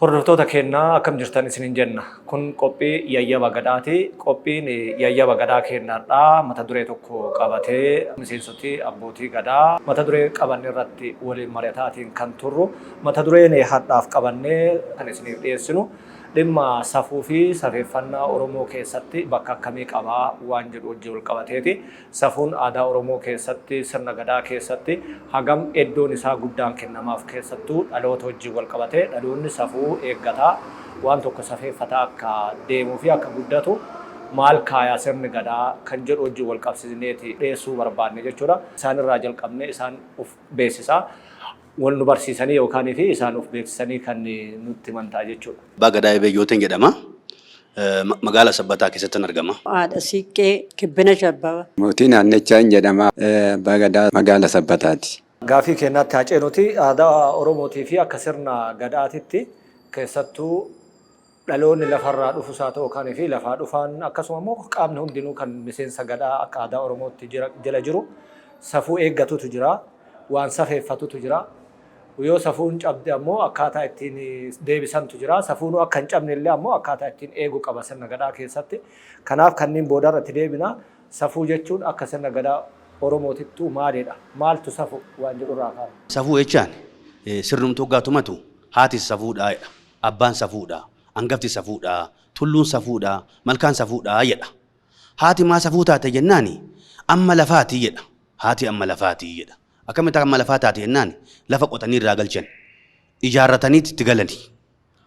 Hordoftoota keenyaa akkam jirtan isiniin jenna. Kun qophii yayyaba gadaati. Qophiin yayyaba gadaa keenyaadhaa mata duree tokko qabatee miseensoti abbootii gadaa mata duree qabanne irratti waliin mari'ataatiin kan turru mata dureen hadhaaf qabannee kan isiniif dhiyeessinu dhimma safuu fi safeeffannaa Oromoo keessatti bakka akkamii qabaa waan jedhu wajjin wal qabateeti. Safuun aadaa Oromoo keessatti sirna gadaa keessatti hagam iddoon isaa guddaan kennamaaf keessattuu dhaloota wajjin wal qabatee dhaloonni safuu eeggataa waan tokko safeeffataa akka deemuu fi akka guddatu maal kaayaa sirni gadaa kan jedhu wajjin wal qabsiisneeti dhiyeessuu barbaanne jechuudha. Isaan irraa jalqabnee isaan of beeksisaa. Wal nu barsiisanii yookaan fi isaan of beeksisanii kan nutti himantaa jechuudha. Abbaa Gadaa Ebeyyootiin jedhama. Magaalaa Sabbataa keessatti argama. Haadha Siiqqee Kibbina Shabbaa. Mootii Naannechaan jedhama. Abbaa Gadaa magaalaa Sabbataati. Gaafii keenyaatti haacee nuti aadaa Oromootii fi akka sirna gadaatitti keessattuu dhaloonni lafarraa dhufus haa ta'u yookaan fi lafaa dhufan akkasuma immoo qaamni hundinuu kan miseensa gadaa akka aadaa Oromootti jala jiru safuu eeggatutu jira. Waan safeeffatutu jira. Yoo safuun cabde ammoo akkaataa ittiin deebisantu jira. Safuun akka hin cabne illee ammoo akkaataa ittiin eeguu qaba sirna gadaa keessatti. Kanaaf kanneen booda irratti deebina. Safuu jechuun akka sirna gadaa Oromootittuu maalidha? Maaltu safu waan jedhu irraa kaa'u. Safuu jechaan sirnumtuu hoggaatu haati safuudha, abbaan safuudha, hangafti safuudha, tulluun safuudha, malkaan safuudha jedha. Haati maa safuu taate jennaani amma lafaatii jedha. Haati amma lafaatii jedha. Akkamitti amma lafaa taate jennaan lafa qotanii irraa galchan. Ijaarrataniitti itti galanii.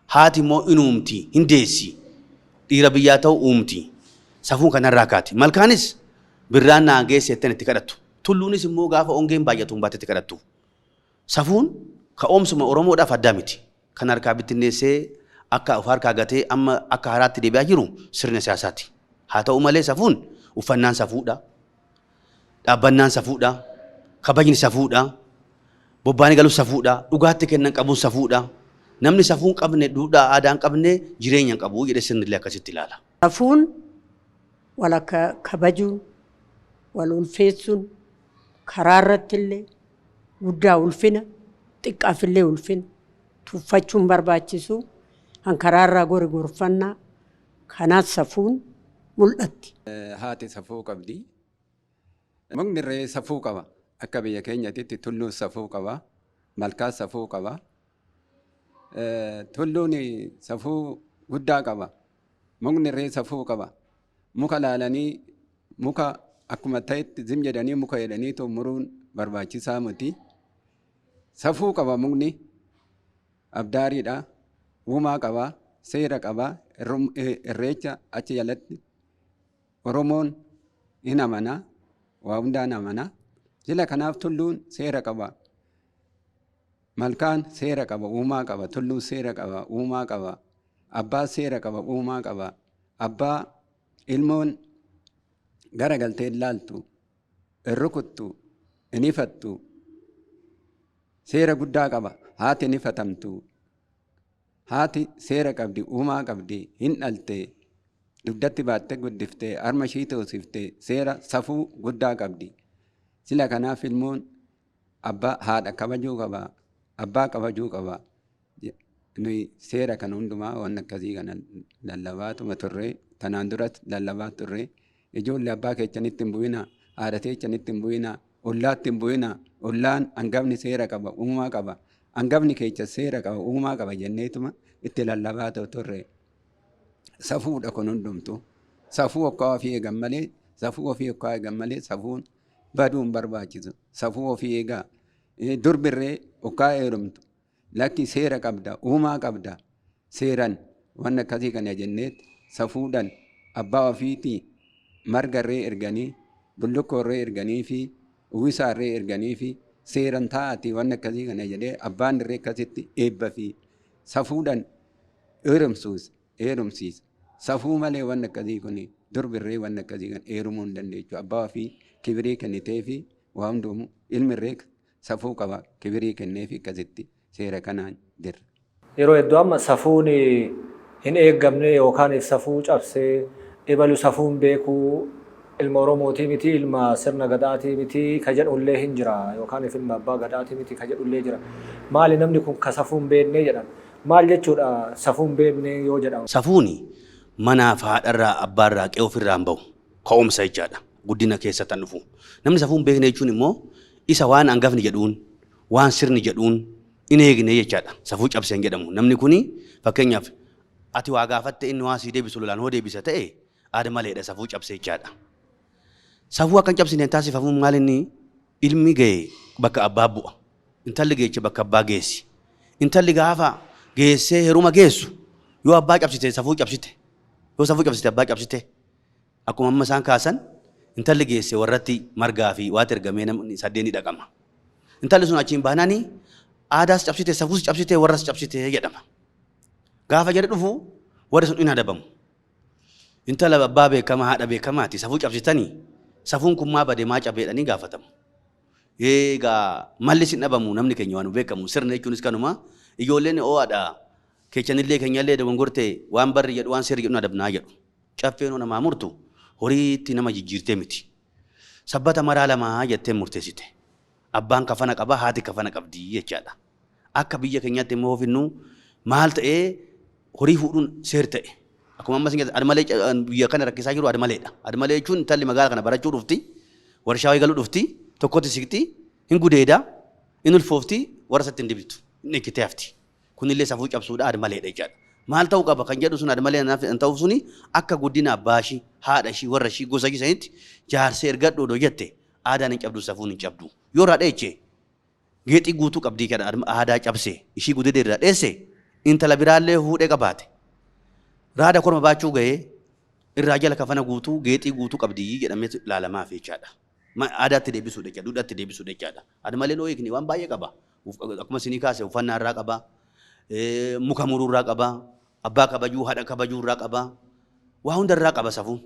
Haati immoo in uumti, hin deessi. Dhiira biyyaa ta'u uumti. Safuun kanarraa kaati. Malkaanis birraan naa geesseetten itti kadhattu. Tulluunis immoo gaafa ongeen baay'atuun baate itti kadhattu. Safuun ka'oomsuma Oromoodhaaf addaa miti. Kan harkaa bittinneessee akka of harkaa gatee amma akka haraatti deebi'aa jiru sirna siyaasaati. Haa ta'u malee safuun uffannaan safuudha. Dhaabbannaan safuudha. Kabajni safuudha. Bobbaanii galuu safuudha. Dhugaatti kennan qabuun safuudha. Namni safuun qabne duudhaa aadaa hin qabne jireenya hin qabu jedhee sirni illee akkasitti ilaala. Safuun wal akka kabajuun, wal ulfeessuun, karaa irratti illee guddaa ulfina, xiqqaaf illee ulfina, tuffachuun barbaachisu, kan karaa irraa gorfannaa, kanaaf safuun mul'atti. Haati safuu qabdi. Mukni irree safuu qaba. Akka biyya keenyatti tulluun safuu qaba. Malkaan safuu qaba. Tulluun safuu guddaa qaba. Mukni irree safuu qaba. Muka laalanii muka akkuma ta'etti zim jedhanii muka jedhanii muruun barbaachisaa miti. Safuu qaba mukni. Abdaariidha. Uumaa qaba. Seera qaba. Irreecha achi jalatti. Oromoon hin amana. Waa hundaan amana. Jila kanaaf tulluun seera qaba. Malkaan seera qaba, uumaa qaba. Tulluun seera qaba, uumaa qaba. Abbaa seera qaba, uumaa qaba. Abbaa ilmoon gara galtee ilaaltu, hin rukuttu, hin ifattu. Seera guddaa qaba. Haati hin ifatamtu. Haati seera qabdi, uumaa qabdi, hin dhalte. Dugdatti baattee guddiftee, harma ishii toosiftee seera safuu guddaa qabdi. Sila kanaaf ilmoon abbaa haadha kabajuu qaba, abbaa kabajuu qaba. Nuyi seera kan hundumaa waan akkasii kana lallabaatuma turree, tanaan duras lallabaa turree. Ijoollee abbaa keechanitti hin bu'ina, haadha keechanitti hin bu'ina, ollaatti hin bu'ina. Ollaan hangafni seera qaba, uumaa qaba. Hangafni keecha seera qaba, uumaa qaba jenneetuma itti lallabaa turree. Safuudha kun hundumtu. Safuu akka ofii eegan malee, safuu ofii akka eegan malee safuun baduu hin barbaachisu. Safuu ofii eegaa. Durbirree akka heerumtu. Lakki seera qabda, uumaa qabda. Seeran waan akkasii kana jenneet safuudhaan abbaa ofiitii margarree erganii, bullukoorree erganii fi uwwisaarree erganii fi seeran taa'atii waan akkasii kana jedhee abbaan irree akkasitti eebba fi safuudhaan heerumsiisa. Safuu malee waan akkasii kun durbirree waan akkasii kan heerumuu hin dandeechu. Abbaa ofii kibirii kennitee fi waa hundumaa ilmirree safuu qaba kibirii kennee fi akkasitti seera kanaan jirra. Yeroo hedduu amma safuun hin eeggamne yookaan safuu cabsee ibalu safuun beekuu ilma Oromootii miti ilma sirna gadaatii miti ka jedhullee hin jira yookaan ilma abbaa gadaatii miti ka jedhullee jira. Maali namni kun ka safuun beeknee jedhan Maal jechuudha safuun beeknee yoo jedhamu. Safuuni manaaf haadharraa abbaarraa qe'ee ofirraa hin bahu ka'umsa jechaadha guddina keessatti kan dhufu. Namni safuun beekne jechuun immoo isa waan hangafni jedhuun waan sirni jedhuun in eegne jechaadha. Safuu cabseen jedhamu. Namni kuni fakkeenyaaf ati waa gaafatte inni waa sii deebisu lolaan hoo deebisa ta'e aada maleedha safuu cabsee jechaadha. Safuu akkan cabsine taasifamuun maal inni ilmi ga'e bakka abbaa bu'a. Intalli geeche bakka abbaa geessi. Intalli gaafa geessee heruma geessu yoo abbaa cabsite safuu cabsite yoo safuu cabsite abbaa cabsite akkuma amma isaan kaasan intalli geesse warratti margaa fi waati ergamee namni saddeeni dhaqama. Intalli sun achiin baanaanii aadaas cabsite safuus cabsite warras cabsite jedhama. Gaafa jedhe dhufu warri sun in adabamu. Intala abbaa beekamaa haadha beekamaati safuu cabsitanii safuun kun maa bade maa cabeedhanii gaafatamu. Egaa malli sin dhabamu namni keenya waan beekamu sirna jechuunis kanuma ijoolleen oo'aadha keechanillee keenyallee dogongorte waan barri jedhu waan seerri jedhu adabnaa jedhu. Caffeen namaa murtu horiitti nama jijjiirtee miti. Sabbata maraa lamaa jettee murteessite. Abbaan kafana qaba haati kafana qabdi jechaadha. Akka biyya keenyaatti immoo ofinnu maal ta'ee horii fuudhuun seer ta'e. Akkuma ammas admalee biyya kana rakkisaa jiru admaleedha. Admalee jechuun intalli magaala kana barachuu dhufti warshaa eegaluu dhufti tokkotti siqti hin gudeeda hin ulfoofti warra isatti hin dibitu hin eeggitee hafti. Kunillee safuu cabsuudha admaleedha jechaadha. Maal ta'uu qaba kan jedhu sun admalee hin ta'uuf suni akka guddina abbaa ishii haadha ishii warra ishii gosa isaniitti jaarsee ergadhu odoo jette aadaan hin cabdu safuun hin cabdu. Yoo raadha jechee geexii guutuu qabdii kana aadaa cabsee ishii gudedee irraa dheesse intala biraallee fuudhee qabaate. Raada korma baachuu ga'ee irraa jala kafana guutuu geexii guutuu qabdii jedhamee ilaalamaaf jechaadha. Aadaatti deebisuu jecha duudhaatti deebisuu jechaadha. Admalee loo eegne waan baay'ee qaba. Akkuma sinii kaase uffannaa irraa qaba. Muka muruu irraa qaba. Abbaa kabajuu haadha kabajuu irraa qaba. Waa hunda irraa qaba safuun.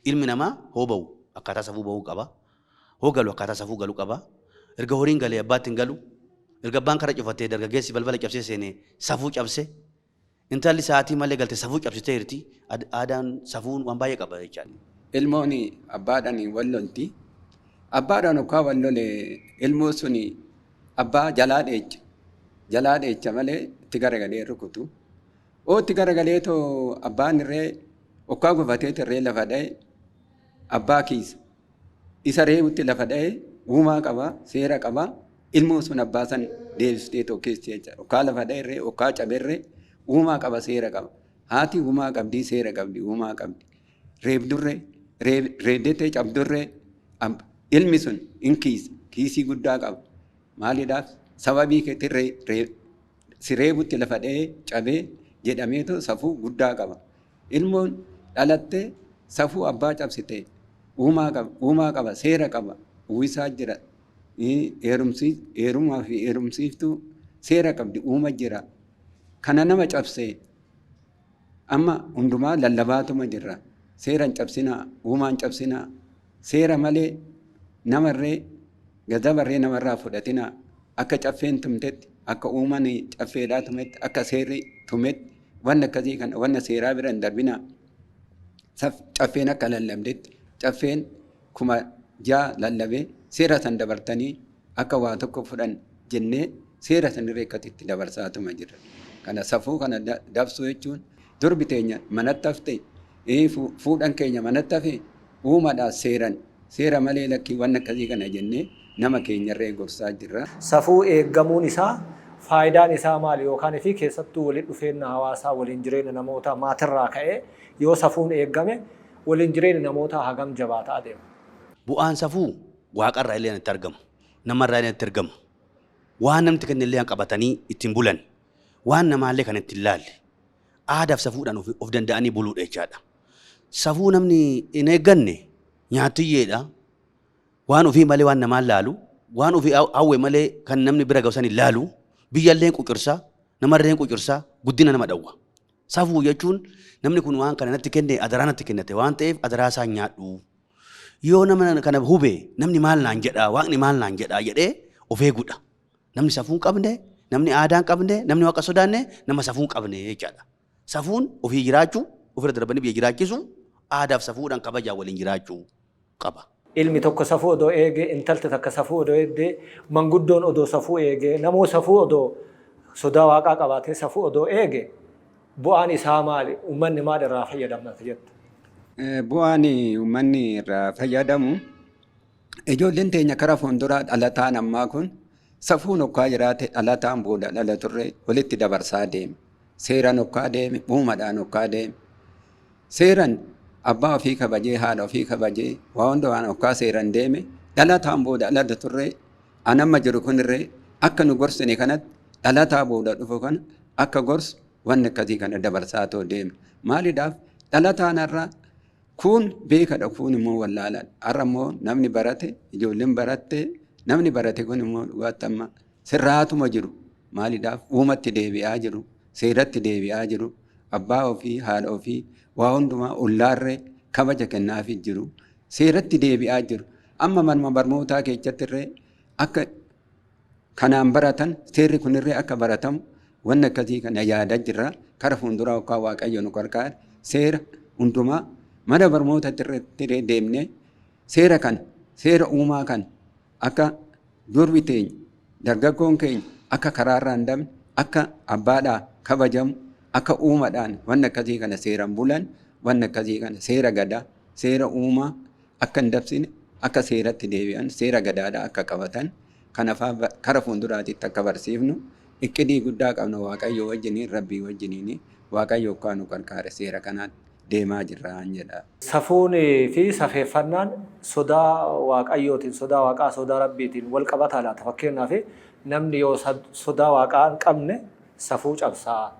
Ilmi namaa hoo ba'u akkaataa safuu ba'uu qaba. Hoo galu akkaataa safuu galuu qaba. Erga horiin galee abbaatti hin galu. Erga abbaan kara cufatee dargaggeessi balbala cabsee seenee safuu cabse. Intalli sa'aatii malee galte safuu cabsitee jirti. Aadaan safuun waan baay'ee qaba jechaadha. Ilmoon abbaadhaan wallolti. Abbaadhaan okkaa wallole ilmoo suni abbaa jalaa dheecha. Jalaa dheecha malee itti garagalee rukutu. Oo itti garagalee too abbaan irree okkaa gufatee irree lafa dha'e abbaa kiisa. Isa reebutti lafa dha'e uumaa qaba seera qaba. Ilmoo sun abbaa san deebistee too keessi jecha. Okkaa lafa dha'e irree okkaa cabeerree uumaa qaba seera qaba. Haati uumaa qabdi seera qabdi uumaa qabdi. Reebdurree reebdetee cabdurree ilmi sun in kiisii guddaa qaba. Maaliidhaaf sababii keetti si reebutti lafa dha'ee cabee jedhameetu safuu guddaa qaba. Ilmoon dhalattee safuu abbaa cabsite uumaa qaba seera qaba uwwisaa jira. Heerumaa fi heerumsiiftuu seera qabdi uuma jira. Kana nama cabsee amma hundumaa lallabaatuma jirra. Seera hin cabsinaa uumaan cabsinaa seera malee namarree gadabarree namarraa fudhatinaa akka caffeen tumtetti akka uumaan caffeedhaa tumetti akka seerri tumetti wanna akkasii kana wanna seeraa bira hin darbinaa. Caffeen akka lallabdetti caffeen kuma jaa lallabee seera san dabartanii akka waa tokko fudhan jennee seera san irree akkasitti dabarsaatuma jirra. Kana safuu kana dabsuu jechuun durbi teenya manatti hafte fuudhan keenya manatti hafe uumaadhaaf seera malee lakkii waan akkasii kana jennee nama keenyarree gorsaa jirra. Safuu eeggamuun isaa faayidaan isaa maali yookaan fi keessattuu waliin dhufeenya hawaasaa waliin jireenya namoota maatirraa ka'ee yoo safuun eeggame waliin jireenya namoota hagam jabaataa adeema. Bu'aan safuu waaqarraa illee itti argamu namarraa illee itti argamu waan namti kan illee qabatanii ittiin bulan waan namaallee kan ittiin laalle aadaaf safuudhaan of danda'anii buluudha jechaadha. Safuu namni hin eegganne nyaatiyyeedha. Waan ofii malee waan namaan laalu waan ofii hawwe malee kan namni bira ga'usan hin laalu biyyallee qucursaa namarreen qucursaa guddina nama dhawwa. Safuu jechuun namni kun waan kana natti kenne adaraa natti kennate waan ta'eef adaraa isaa nyaadhu. Yoo nama kana hube namni maal naan jedhaa waaqni maal naan jedhaa jedhee of eegudha. Namni safuu hin qabne namni aadaa hin qabne namni waaqa sodaanne nama safuu hin qabne jechaadha. Safuun ofii jiraachuu ofirra darbanii biyya jiraachisu aadaaf safuudhaan kabajaa waliin jiraachuu qaba. Ilmi tokko safuu odoo eegee intalti takka safuu odoo eegdee manguddoon odoo safuu eegee namoo safuu odoo sodaa waaqaa qabaatee safuu odoo eege bu'aan isaa maali? Uummanni maal irraa fayyadamnata jetta? Bu'aan uummanni irraa fayyadamu ijoolleen teenya karaa fuulduraa dhalataan ammaa kun safuu nokkaa jiraate dhalataan booda dhalaturre walitti dabarsaa deeme. Seera nokkaa deeme, uumadhaan nokkaa deeme. Seeran abbaa ofii kabajee, haadha ofii kabajee, waa hundumaan nokkaa seeran deeme. Dhalataan booda dhalaturre anamma jiru kunirree akka nu gorsine kanatti dhalataa booda dhufu kana akka gorsu wanni akkasii kana dabarsaa too deeme. Maaliidhaaf dhalataan irraa kun beekadha, kun immoo wallaaladha. Har'a immoo namni barate, ijoolleen baratte, namni barate kun immoo dhugaatti amma sirraatuma jiru. Maaliidhaaf uumatti deebi'aa jiru, seeratti deebi'aa jiru, abbaa ofii, haadha ofii, waa hundumaa ollaarree kabaja kennaafii jiru, seeratti deebi'aa jiru. Amma manuma barnootaa keessatti irree akka kanaan baratan, seerri kunirree akka baratamu wanni akkasii kana yaadaa jirra. Kara fuulduraa yookaan Waaqayyo nu gargaara. Seera hundumaa mana barnootatti irratti deemnee seera kana, seera uumaa kana akka durbi teenya, dargaggoon keenya akka karaarraa hin dabne, akka abbaadhaa kabajamu, akka uumadhaan wanni akkasii kana seeran bulan, wanni akkasii kana seera gadaa, seera uumaa akka hin dabsine, akka seeratti deebi'an, seera gadaadhaa akka qabatan, kanafaa kara fuulduraatitti akka barsiifnu iqqidii guddaa qabna Waaqayyo wajjiniin, Rabbii wajjiniin. Waaqayyo akka nu gargaare seera kanaan deemaa jirra jedha. Safuun fi safeeffannaan sodaa Waaqayyootiin, sodaa Waaqaa, sodaa Rabbiitiin wal qabataa laata? Fakkeenyaaf namni yoo sodaa Waaqaa hin qabne safuu cabsaa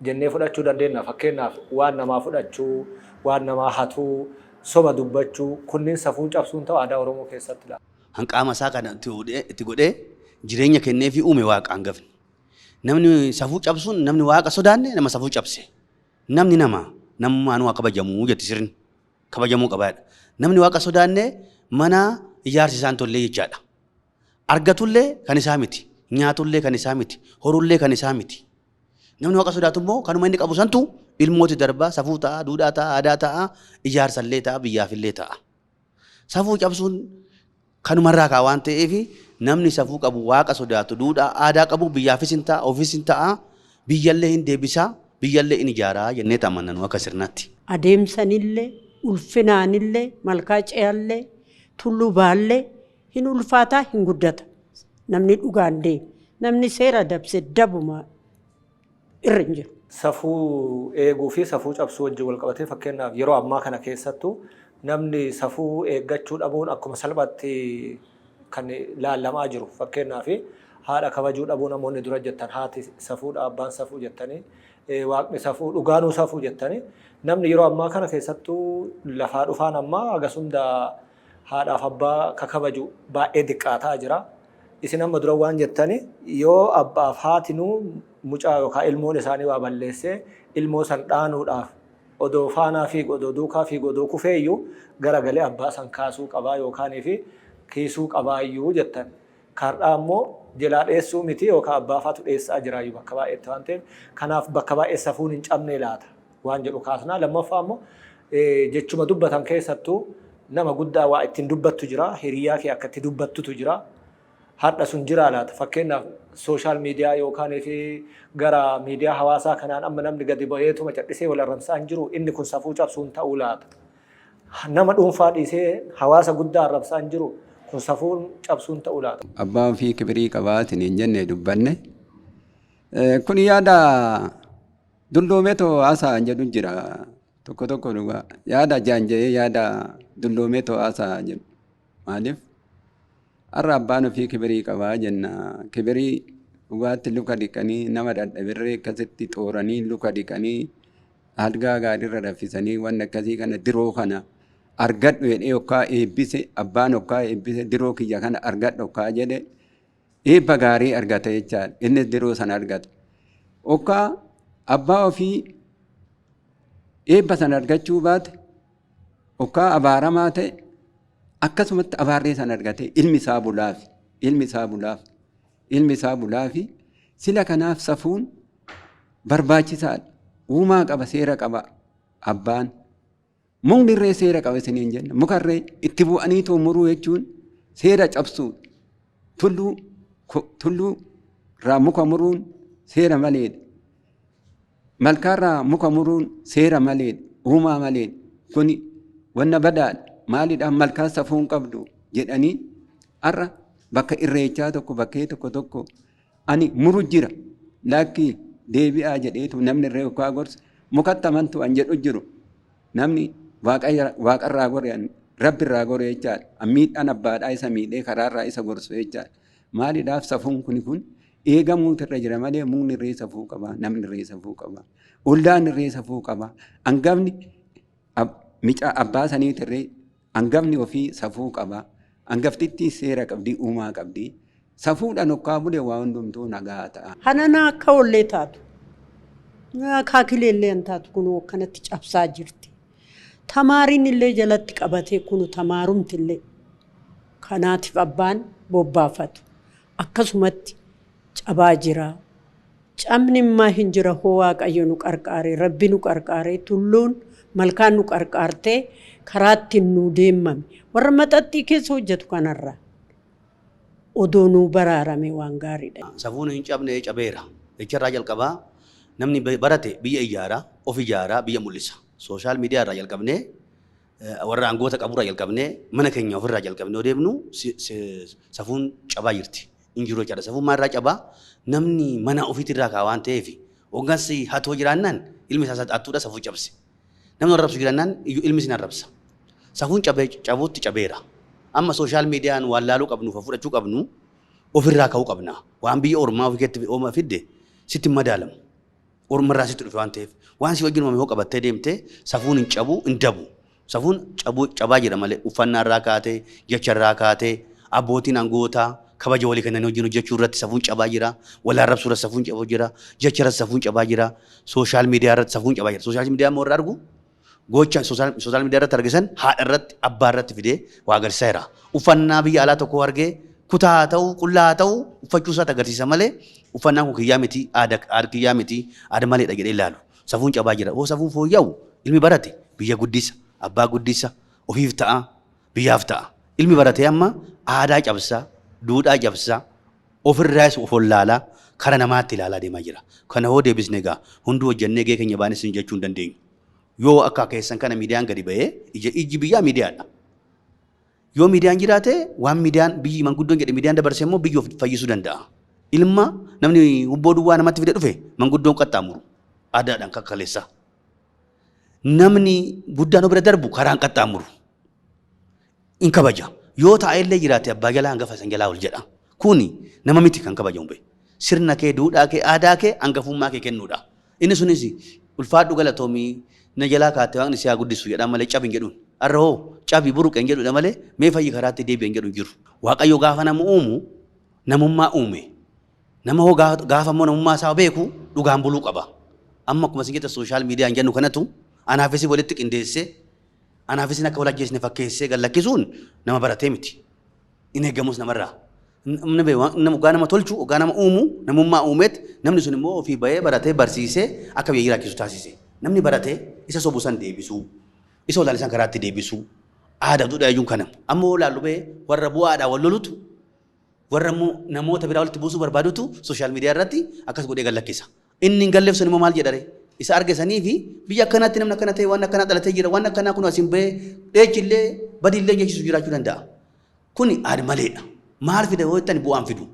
jennee fudhachuu dandeenya. Fakkeenyaaf waan namaa fudhachuu, waan namaa hatuu, soba dubbachuu, kunniin safuu cabsuun ta'u aadaa Oromoo keessatti laata? Hanqaama isaa kana itti godhee jireenya kennee fi uume Waaqa hangafni. Namni safuu cabsuun namni Waaqa sodaanne nama safuu cabse. Namni namummaan waa kabajamuu jetti sirni. Kabajamuu qabaadha. Namni Waaqa sodaanne mana ijaarsi isaan tollee jechaadha. Argatullee kan isaa miti. Nyaatullee kan isaa miti. Horullee kan isaa miti. Namni Waaqa sodaatu immoo kanuma inni qabu santu ilmooti darbaa, safuu ta'a, duudhaa ta'a, aadaa ta'a, ijaarsallee ta'a, biyyaafillee ta'a. Safuu cabsuun kanumarraa kaa waan ta'eef namni safuu qabu Waaqa sodaatu, duudhaa, aadaa qabu, biyyaafis hin ta'a, ofiis hin ta'a, biyyallee hin deebisaa, biyyallee hin ijaaraa jennee amannu akka sirnaatti. Adeemsanillee, ulfinaanillee, malkaa ce'allee, tulluu baallee hin ulfaataa, hin guddata. Namni dhugaan deema. Namni seera dabse dabuma irra hin jiru. Safuu eeguu fi safuu cabsuu wajjin wal qabatee fakkeenyaaf yeroo ammaa kana keessattuu namni safuu eeggachuu dhabuun akkuma salphaatti kan laallamaa jiru. Fakkeenyaaf haadha kabajuu dhabuu namoonni dura jettan, haati safuudha, abbaan safuu jettanii, waaqni safuu, dhugaanuu safuu jettanii. Namni yeroo ammaa kana keessattuu lafaa dhufaan ammaa hagas hunda haadhaaf abbaa kabaju baay'ee diqqaataa jira. Isin amma dura waan jettanii yoo abbaaf haatinuu mucaa yookaan ilmoon isaanii waa balleessee ilmoo san dhaanuudhaaf odoo faanaa fi odoo duukaa fi odoo kufeeyyuu garagalee abbaa san kaasuu qabaa yookaan fi kiisuu qabaayyuu jettan. Kaardhaa immoo jalaa dheessuu miti yookaan abbaa faatu dheessaa jiraayyuu bakka baay'eetti waan ta'eef kanaaf bakka baay'ee safuun hin cabne laata waan jedhu kaasnaa. Lammaffaa immoo jechuma dubbatan keessattuu nama guddaa waa ittiin dubbattu jira, hiriyaa kee akka itti dubbattutu jira. Har'a sun jira laata? Fakkeenyaaf sooshaal miidiyaa yookaan fi gara miidiyaa hawaasaa kanaan amma namni gadi ba'eetuma cadhisee wal arrabsaa hin jiru. Inni kun safuu cabsuun ta'uu laata? Nama dhuunfaa dhiisee hawaasa guddaa arrabsaa hin jiru. Kun safuun cabsuun ta'uu laata? Abbaan fi kibirii qabaatiin hin jenne dubbanne. Kun yaada dulloomeetoo haasaa jedhu jira. Tokko tokko dhugaa. Yaada jaanjee yaada dulloomeetoo haasaa jedhu. Maaliif? Har'a abbaan ofii kibirii qabaa jenna. Kibirii dhugaatti luka dhiqanii nama dadhabirree akkasitti xooranii luka dhiqanii algaa gaariirra raffisanii waan akkasii kana diroo kana argadhu jedhee yookaan eebbise abbaan yookaan eebbise diroo kiyya kana argadhu yookaan jedhe eebba gaarii argata jechaadha. Innis diroo sana argata. Yookaan abbaa ofii eebba sana argachuu baate yookaan abaaramaa ta'e akkasumatti abaarree sana argate ilmi isaa bulaafi sila kanaaf safuun barbaachisaadha. Uumaa qaba, seera qaba abbaan. Mukni irree seera qaba isiniin jenna. Mukarree itti bu'anii muruu jechuun seera cabsuu. Tulluu irraa muka muruun seera maleedha. Malkaarraa muka muruun seera maleedha. Uumaa maleedha. Kuni wanna badaadha. Maaliidhaan malkaa safuun qabdu jedhanii har'a bakka irreechaa tokko bakkee tokko ani muru jira lakkii deebi'aa jedheetu namni irree yookaan gorsa mukatti amantu an jedhu jiru namni waaqarraa gore rabbirraa gore jechaadha. Miidhaan abbaadhaa isa miidhee karaarraa isa gorsu jechaadha. Maaliidhaaf safuun kun eegamuutu irra jira malee mukni irree safuu qaba, namni irree safuu qaba, oldaan irree safuu qaba, hangafni micaa abbaa saniitu irree hangafni ofii safuu qaba, hangaftitti seera qabdi, uumaa qabdi. Safuudhaan okkaa bulee waa hundumtuu nagaa ta'a. Hanana akka ollee taatu. Akaakillee illee hin taatu kun akkanatti cabsaa jirti. Tamaariin illee jalatti qabatee kun tamaarumti illee kanaatiif abbaan bobbaafatu. Akkasumatti cabaa jira. Cabni immaa hin jira hoo Waaqayyo nu qarqaare, Rabbi nu qarqaare, tulluun malkaan nu qarqaartee karaatti nu deemame. Warra maxaxxii keessa hojjetu kanarra. Odoo nuu baraarame waan gaariidha. Safuun hin cabne cabeera. Icharraa jalqabaa namni barate biyya ijaaraa, of ijaaraa, biyya mul'isa. Sooshaal miidiyaa irraa jalqabnee warra aangoota qaburraa jalqabnee mana keenya ofirraa jalqabnee yoo deemnu safuun cabaa jirti. Injiruu jechaadha. Safuun maalirraa cabaa? Namni mana ofiitirraa kaa waan ta'eef hooggansi hatoo jiraannaan ilmi isaa xaxxuudha safuu cabse. Namni arrabsu jiraannaan ilmi isin arrabsa. Safuun cabuutti cabeera. Amma sooshaal miidiyaan waan laaluu qabnu fudhachuu qabnu ofirraa ka'uu qabna. Waan biyya ormaa ofii keessatti ooma fidde sitti madaalamu. Ormarraa sitti dhufe waan ta'eef waan si wajjin hoo qabattee deemtee safuun hin cabu hin dabu. Safuun cabaa jira malee uffannaarraa kaatee jecharraa kaatee abbootiin angootaa kabaja walii kanneen wajjin hojjechuu irratti safuun cabaa jira. Wal arrabsuu irratti safuun cabaa jira. Jecha irratti safuun cabaa jira. Sooshaal miidiyaa irratti safuun cabaa jira. Sooshaal miidiyaa immoo irraa argu gocha sooshaal miidiyaa irratti argisan haadha irratti abbaa irratti fidee waa agarsiisaa jira. Uffannaa biyya alaa tokko argee kutaa haa ta'u qullaa haa ta'u uffachuu isaatti agarsiisa malee uffannaan kun kiyyaa miti aada kiyyaa miti aada maleedha jedhee ilaalu. Safuun cabaa jira. Hoo safuun fooyya'u ilmi barate biyya guddisa abbaa guddisa ofiif ta'a biyyaaf ta'a. Ilmi baratee amma aadaa cabsaa duudhaa cabsaa ofirraas of wallaalaa kara namaatti ilaalaa deemaa jira. Kana hoo deebisne egaa hunduu hojjennee gahee keenya baanes jechuu hin dandeenyu. Yoo akka keessan kana miidiyaan gadi ba'ee iji biyyaa miidiyaadha. Yoo miidiyaan jiraate waan miidiyaan biyyi manguddoon jedhe miidiyaan dabarsee immoo biyya of fayyisuu danda'a. Ilma namni hubboo duwwaa namatti fide dhufe manguddoon qaxxaamuru aadaadhaan kakkaleessa. Namni guddaan bira darbu karaan qaxxaamuru in kabaja. Yoo taa'ellee jiraate abbaa jalaa hangafa san jalaa ol jedha. Kuni nama miti kan kabajamu bahe. Sirna kee, duudhaa kee, aadaa kee, hangafummaa kee kennuudha. Inni sunis ulfaadhu galatoomii na jalaa kaatee waaqni siyaa guddisu jedha malee cabi hin jedhuun. Har'a hoo cabi buruqe hin jedhudha malee mee fayyi karaatti deebi'e hin jedhu hin jiru. Waaqayyo gaafa nama uumu namummaa uume. Nama hoo gaafa immoo namummaa isaa beeku dhugaan buluu qaba. Amma akkuma isin jette sooshaal miidiyaan jennu kanatu anaafis walitti qindeessee anaafis akka wal ajjeesne fakkeessee gallakkisuun nama baratee miti. In eeggamus namarraa. Ogaa nama tolchu, ogaa nama uumu, namummaa uumeet namni sun immoo ofii bahee baratee barsiisee akka biyya jiraachisu taasise. Namni baratee isa sobu san deebisuu, isa olaalisan karaatti deebisuu, aadaa duudhaa jechuun kana. Ammoo laallu bahee warra bu'aadhaa wal lolutu, warra namoota biraa walitti buusuu barbaadutu sooshaal miidiyaa irratti akkas godhee gallakkisa. Inni hin galleef sun immoo maal jedhare? Isa argesanii fi biyya akkanaatti namni akkana ta'e waan akkanaa dhalatee jira waan akkanaa kun asiin bahee dheechillee badiillee jechisu jiraachuu danda'a. Kuni aada maleedha. Maal fida yoo jettan bu'aan fidu.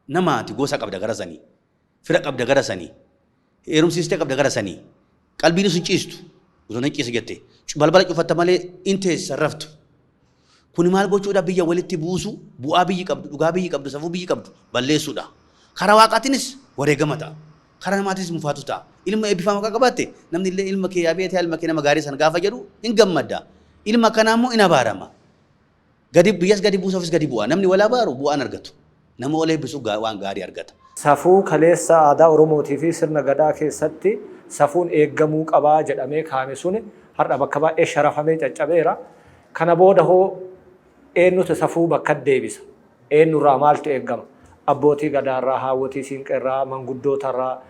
Namaati gosa qabda gara sanii, fira qabda gara sanii, heerumsiistee qabda gara sanii, qalbiin sun ciistu, osoo hin ciise jettee balbala cufatta malee inteessa raftu. Kuni maal gochuudha biyya walitti buusu, bu'aa biyyi qabdu, dhugaa biyyi qabdu, safuu biyyi qabdu balleessuudha. Karaa waaqaatiinis wareegama ta'a. Karaa namaatis mufaatu ta'a. Ilma eebbifama akka qabaatte namni illee ilma kee yaabee ilma kee nama gaarii sana gaafa jedhu hin gammadda. Ilma kanaa immoo hin abaarama. Biyyas gadi buusuufis gadi bu'aa. Namni wal abaaru bu'aan argatu. Nama wal eebbisu waan gaarii argata. Safuu kaleessa aadaa Oromootii fi sirna gadaa keessatti safuun eeggamuu qabaa jedhamee kaa'ame suni har'a bakka baay'ee sharafamee caccabeera. Kana booda hoo eenyutu safuu bakka deebisa? Eenyurraa maaltu eeggama? Abbootii gadaarraa, haawwotii siinqeerraa, manguddootarraa,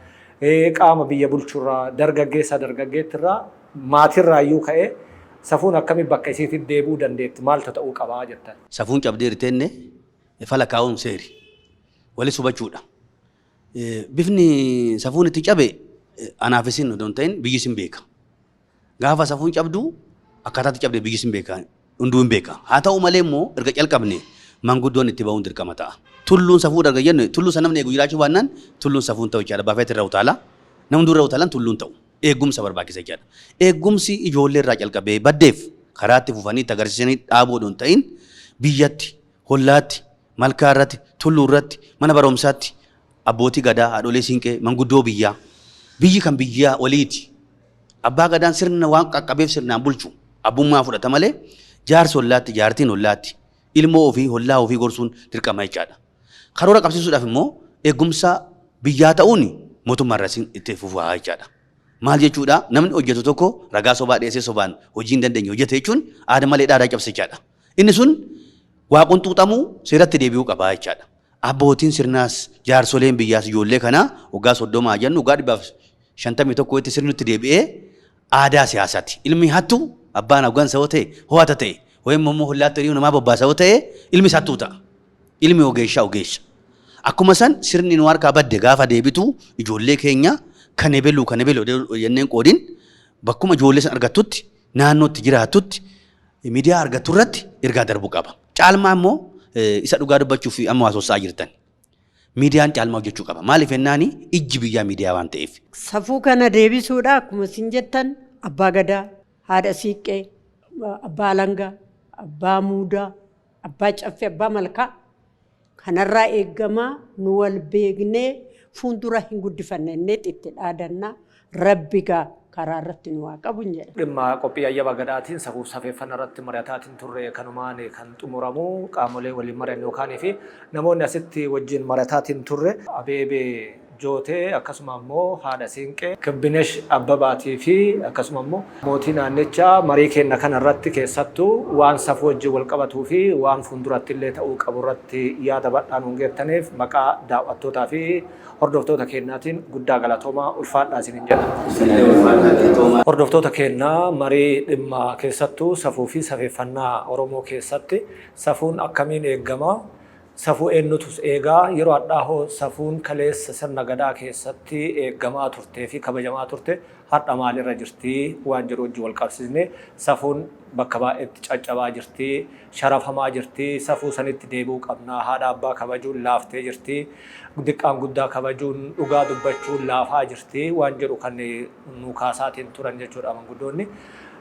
qaama biyya bulchurraa, dargaggeettirraa, maatirraa iyyuu ka'ee safuun akkamii bakka isiitti deebi'uu dandeetti? Maaltu ta'uu qabaa jettan? Safuun cabdee ritenne fala kaa'uun seeri. Walis hubachuudha. bifni safuun itti cabe anaafis hin odoon ta'in biyyis hin beeka. Gaafa safuun cabdu akkaataa itti cabde biyyis hin beeka hunduu hin beeka. Haa ta'u malee immoo erga calqabne manguddoon itti ba'uun dirqama ta'a. Tulluun safuu darga jennu tulluu sana namni eegu jiraachuu baannaan tulluun safuun ta'u jechaadha. Baafeet irra utaala. Namni dura utaalan tulluun ta'u. Eegumsa barbaachisa jechaadha. Eegumsi ijoollee irraa calqabee baddeef karaatti fufanii itti agarsiisanii dhaabuu odoon ta'in biyyatti, hollaatti, malkaa irratti, tulluu irratti, mana barumsaatti abbootii gadaa, haadholee siinqee, manguddoo biyyaa. Biyyi kan biyyaa waliiti. Abbaa gadaan sirna waan qaqqabeef sirnaan bulchu. Abbummaa fudhata malee jaarsi hollaatti, jaartiin hollaatti, ilmoo ofii, hollaa ofii gorsuun dirqama jechaadha. Karoora qabsiisuudhaaf immoo eegumsa biyyaa ta'uun mootummaa irratti itti fufaa jechaadha. Maal jechuudha? Namni hojjetu tokko ragaa sobaa dhiyeessee sobaan hojii hin dandeenye hojjete jechuun aada malee dhaadaa cabse jechaadha. Inni sun waa qunxuuxamuu seeratti deebi'uu qaba jechaadha. Abbootiin sirnaas jaarsoleen biyyaas ijoollee kanaa waggaa 30 jennu waggaa 51 itti sirnitti deebi'ee aadaa siyaasaati. Ilmi hattu abbaan hoggansa yoo ta'e ho'ata ta'e wayim immoo hollaatti hiriyu namaa bobbaasa yoo ta'e ilmi hattuu ta'a. Ilmi ogeessaa ogeessa. Akkuma san sirni nu harkaa badde gaafa deebitu ijoollee keenya kan ebelu jenneen qoodin bakkuma ijoollee san argattutti naannootti jiraattutti miidiyaa argattu irratti ergaa darbuu qaba. Caalmaa immoo isa dhugaa dubbachuuf amma haasofsaa jirtan. Miidiyaan caalmaa hojjechuu qaba. Maaliif jennaani ijji biyyaa miidiyaa waan ta'eef. Safuu kana deebisuudha akkuma isin jettan abbaa gadaa, haadha siiqqee, abbaa langaa, abbaa muudaa, abbaa caffee, abbaa malkaa kanarraa eeggamaa nu wal beeknee fuuldura hin guddifanne itti dhaadannaa rabbigaa karaa irratti nu waa qabu hin jedha. Dhimma qophii ayyaba gadaatiin safuuf safeeffannaa irratti mari'ataatiin turre kanumaan kan xumuramu qaamolee waliin mari'an yookaan fi namoonni asitti wajjin mari'ataatiin turre Abeebee Jootee akkasuma immoo haadha Siinqee Kibbinesh Abbabaatii fi akkasuma immoo mootii naannichaa marii kenna kana irratti keessattuu waan safuu wajjin wal qabatuu fi waan fuulduratti illee ta'uu qabu irratti yaada bal'aan hungeettaniif maqaa daawwattootaa fi hordoftoota keenyaatiin guddaa galatoomaa ulfaadhaa isiniin jedha. Hordoftoota keenyaa marii dhimma keessattuu safuu fi safeeffannaa Oromoo keessatti safuun akkamiin eegama? Safuu eenyutus eegaa yeroo addaa hoo safuun kaleessa sirna gadaa keessatti eegamaa turtee fi kabajamaa turte har'a maalirra jirti waan jedhu wajjin wal qabsiisne safuun bakka baay'eetti caccabaa jirti, sharafamaa jirti, safuu sanitti deebi'uu qabna, haadha abbaa kabajuun laaftee jirti, diqqaan guddaa kabajuun dhugaa dubbachuun laafaa jirti waan jedhu kan nu kaasaatiin turan jechuudha manguddoonni.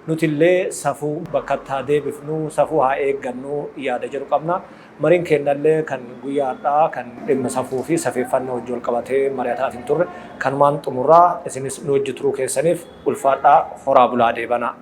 Nutillee safuu bakka itti deebifnu safuu haa eeggannu yaada jedhu qabna. Mariin kennallee kan guyyaadhaa kan dhimma safuu fi safeeffannaa wajjin wal qabatee mari'ataatiin turre kanumaan xumurraa isinis nu wajji turuu keessaniif ulfaadhaa horaa bulaa deebanaa.